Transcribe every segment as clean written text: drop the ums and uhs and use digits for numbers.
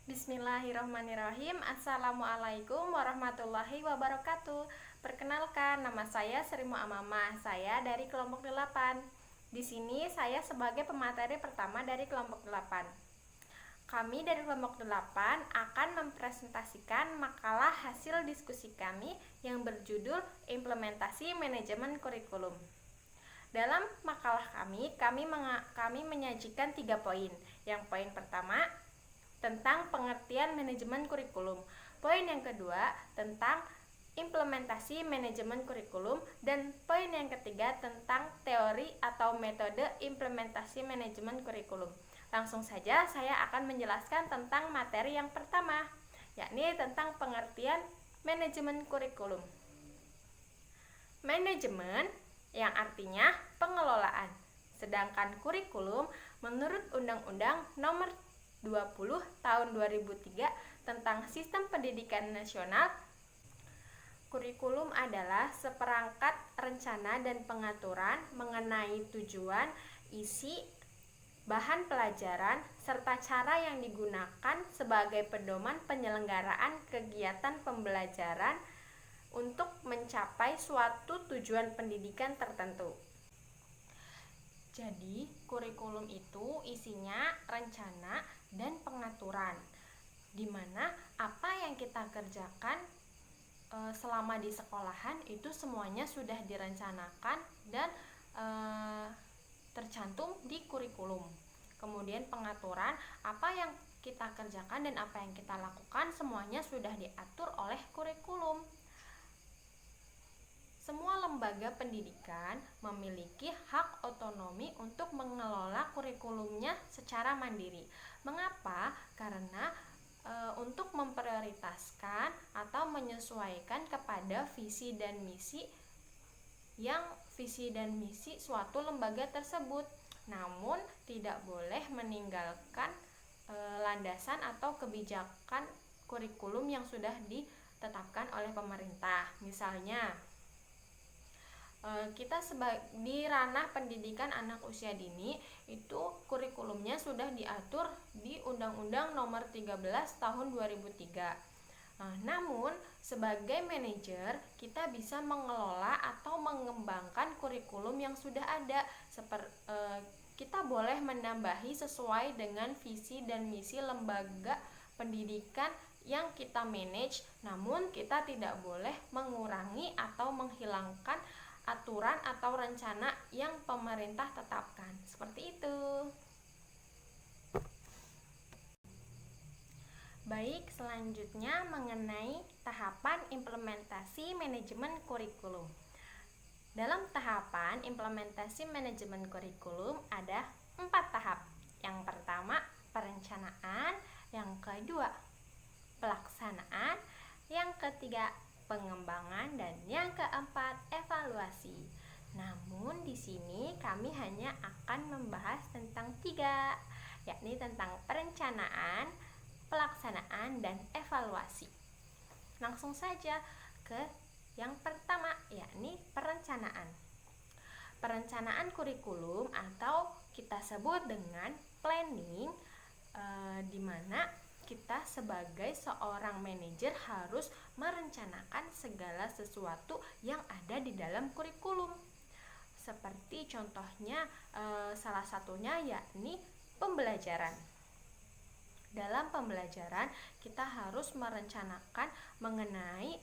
Bismillahirrahmanirrahim. Assalamualaikum warahmatullahi wabarakatuh. Perkenalkan, nama saya Sri Muamamah. Saya dari kelompok 8. Di sini saya sebagai pemateri pertama dari kelompok 8. Kami dari kelompok 8 akan mempresentasikan makalah hasil diskusi kami yang berjudul Implementasi Manajemen Kurikulum. Dalam makalah kami menyajikan 3 poin. Yang poin pertama tentang pengertian manajemen kurikulum. Poin yang kedua tentang implementasi manajemen kurikulum, dan poin yang ketiga tentang teori atau metode implementasi manajemen kurikulum. Langsung saja saya akan menjelaskan tentang materi yang pertama, yakni tentang pengertian manajemen kurikulum. Manajemen yang artinya pengelolaan, sedangkan kurikulum menurut Undang-Undang Nomor 20 tahun 2003 tentang Sistem Pendidikan Nasional. Kurikulum adalah seperangkat rencana dan pengaturan mengenai tujuan, isi, bahan pelajaran, serta cara yang digunakan sebagai pedoman penyelenggaraan kegiatan pembelajaran untuk mencapai suatu tujuan pendidikan tertentu. Jadi, kurikulum itu isinya rencana dan pengaturan, di mana apa yang kita kerjakan selama di sekolahan itu semuanya sudah direncanakan dan tercantum di kurikulum. Kemudian pengaturan, apa yang kita kerjakan dan apa yang kita lakukan semuanya sudah diatur oleh kurikulum. Semua lembaga pendidikan memiliki hak otonomi untuk mengelola kurikulumnya secara mandiri. Mengapa? Karena untuk memprioritaskan atau menyesuaikan kepada visi dan misi suatu lembaga tersebut. Namun tidak boleh meninggalkan landasan atau kebijakan kurikulum yang sudah ditetapkan oleh pemerintah. Misalnya, kita di ranah pendidikan anak usia dini itu kurikulumnya sudah diatur di Undang-Undang Nomor 13 tahun 2003. Namun sebagai manajer kita bisa mengelola atau mengembangkan kurikulum yang sudah ada. Kita boleh menambahi sesuai dengan visi dan misi lembaga pendidikan yang kita manage, namun kita tidak boleh mengurangi atau menghilangkan aturan atau rencana yang pemerintah tetapkan. Seperti itu. Baik, selanjutnya mengenai tahapan implementasi manajemen kurikulum. Dalam tahapan implementasi manajemen kurikulum ada 4 tahap. Yang pertama, perencanaan. Yang kedua, pelaksanaan. Yang ketiga, pengembangan, dan yang keempat, evaluasi. Namun di sini kami hanya akan membahas tentang 3, yakni tentang perencanaan, pelaksanaan, dan evaluasi. Langsung saja ke yang pertama, yakni perencanaan. Perencanaan kurikulum atau kita sebut dengan planning, di mana kita sebagai seorang manajer harus merencanakan segala sesuatu yang ada di dalam kurikulum. Seperti contohnya salah satunya yakni pembelajaran. Dalam pembelajaran kita harus merencanakan mengenai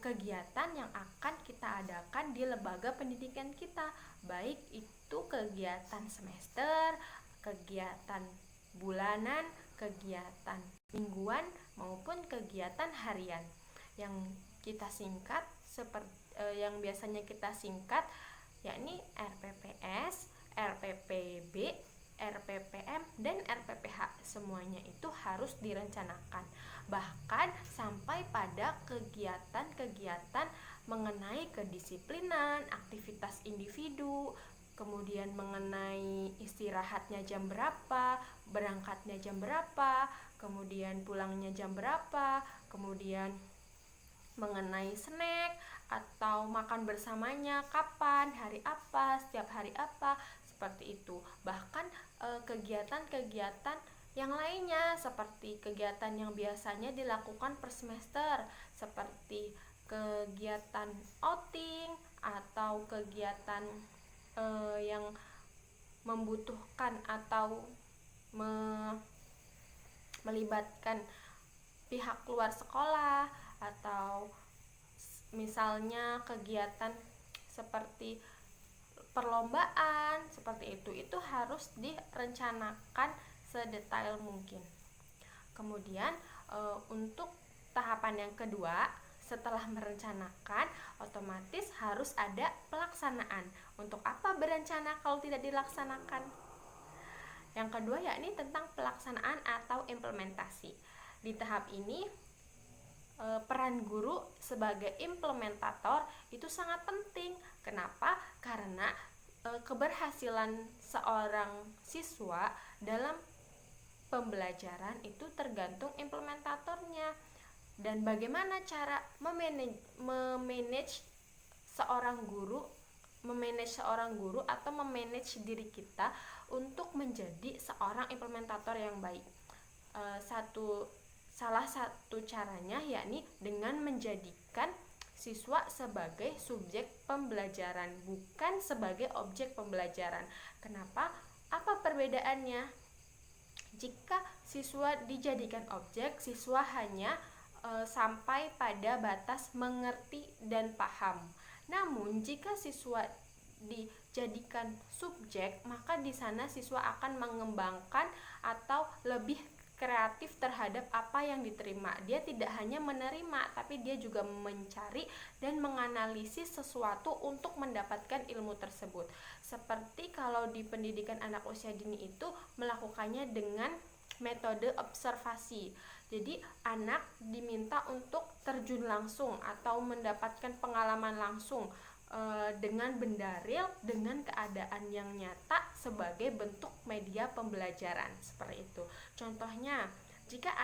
kegiatan yang akan kita adakan di lembaga pendidikan kita, baik itu kegiatan semester, kegiatan bulanan, kegiatan mingguan maupun kegiatan harian yang kita singkat yang biasanya kita singkat yakni RPPS, RPPB, RPPM, dan RPPH. Semuanya itu harus direncanakan. Bahkan sampai pada kegiatan-kegiatan mengenai kedisiplinan, aktivitas individu, kemudian mengenai istirahatnya jam berapa, berangkatnya jam berapa, kemudian pulangnya jam berapa, kemudian mengenai snack atau makan bersamanya kapan, hari apa, setiap hari apa, seperti itu. Bahkan kegiatan-kegiatan yang lainnya seperti kegiatan yang biasanya dilakukan per semester, seperti kegiatan outing atau kegiatan yang membutuhkan atau melibatkan pihak luar sekolah, atau misalnya kegiatan seperti perlombaan seperti itu harus direncanakan sedetail mungkin. Kemudian untuk tahapan yang kedua, setelah merencanakan otomatis harus ada pelaksanaan. Untuk apa berencana kalau tidak dilaksanakan? Yang kedua yakni tentang pelaksanaan atau implementasi. Di tahap ini peran guru sebagai implementator itu sangat penting. Kenapa? Karena keberhasilan seorang siswa dalam pembelajaran itu tergantung implementatornya. Dan bagaimana cara memanage seorang guru atau memanage diri kita untuk menjadi seorang implementator yang baik. Salah satu caranya yakni dengan menjadikan siswa sebagai subjek pembelajaran, bukan sebagai objek pembelajaran. Kenapa? Apa perbedaannya? Jika siswa dijadikan objek, siswa hanya sampai pada batas mengerti dan paham. Namun jika siswa dijadikan subjek, maka di sana siswa akan mengembangkan atau lebih kreatif terhadap apa yang diterima. Dia tidak hanya menerima, tapi dia juga mencari dan menganalisis sesuatu untuk mendapatkan ilmu tersebut. Seperti kalau di pendidikan anak usia dini itu melakukannya dengan metode observasi. Jadi anak diminta untuk terjun langsung atau mendapatkan pengalaman langsung dengan benda real, dengan keadaan yang nyata sebagai bentuk media pembelajaran, seperti itu. Contohnya, jika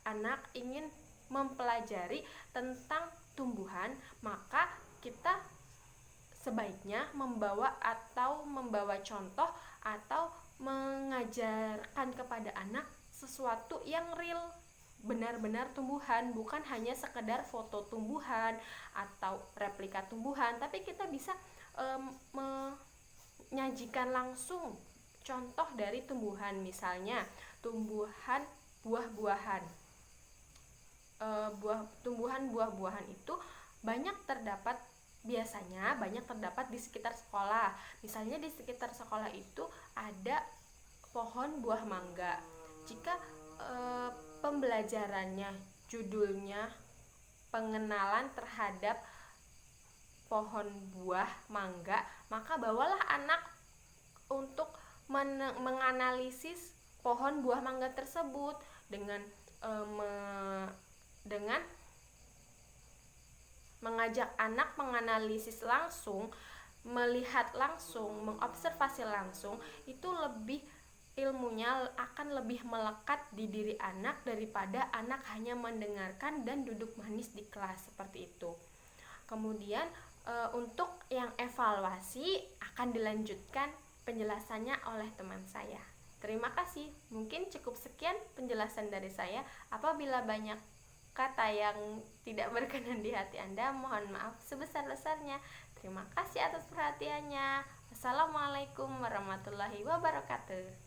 anak ingin mempelajari tentang tumbuhan, maka kita sebaiknya membawa contoh atau mengajarkan kepada anak sesuatu yang real, benar-benar tumbuhan, bukan hanya sekedar foto tumbuhan atau replika tumbuhan, tapi kita bisa menyajikan langsung contoh dari tumbuhan, misalnya tumbuhan buah-buahan. Tumbuhan buah-buahan itu biasanya banyak terdapat di sekitar sekolah. Misalnya di sekitar sekolah itu ada pohon buah mangga. Jika pembelajarannya judulnya pengenalan terhadap pohon buah mangga, maka bawalah anak untuk menganalisis pohon buah mangga tersebut dengan mengajak anak menganalisis langsung, melihat langsung, mengobservasi langsung, itu ilmunya akan lebih melekat di diri anak daripada anak hanya mendengarkan dan duduk manis di kelas, seperti itu. Kemudian untuk yang evaluasi akan dilanjutkan penjelasannya oleh teman saya. Terima kasih. Mungkin cukup sekian penjelasan dari saya. Apabila banyak kata yang tidak berkenan di hati Anda, mohon maaf sebesar-besarnya. Terima kasih atas perhatiannya. Assalamualaikum warahmatullahi wabarakatuh.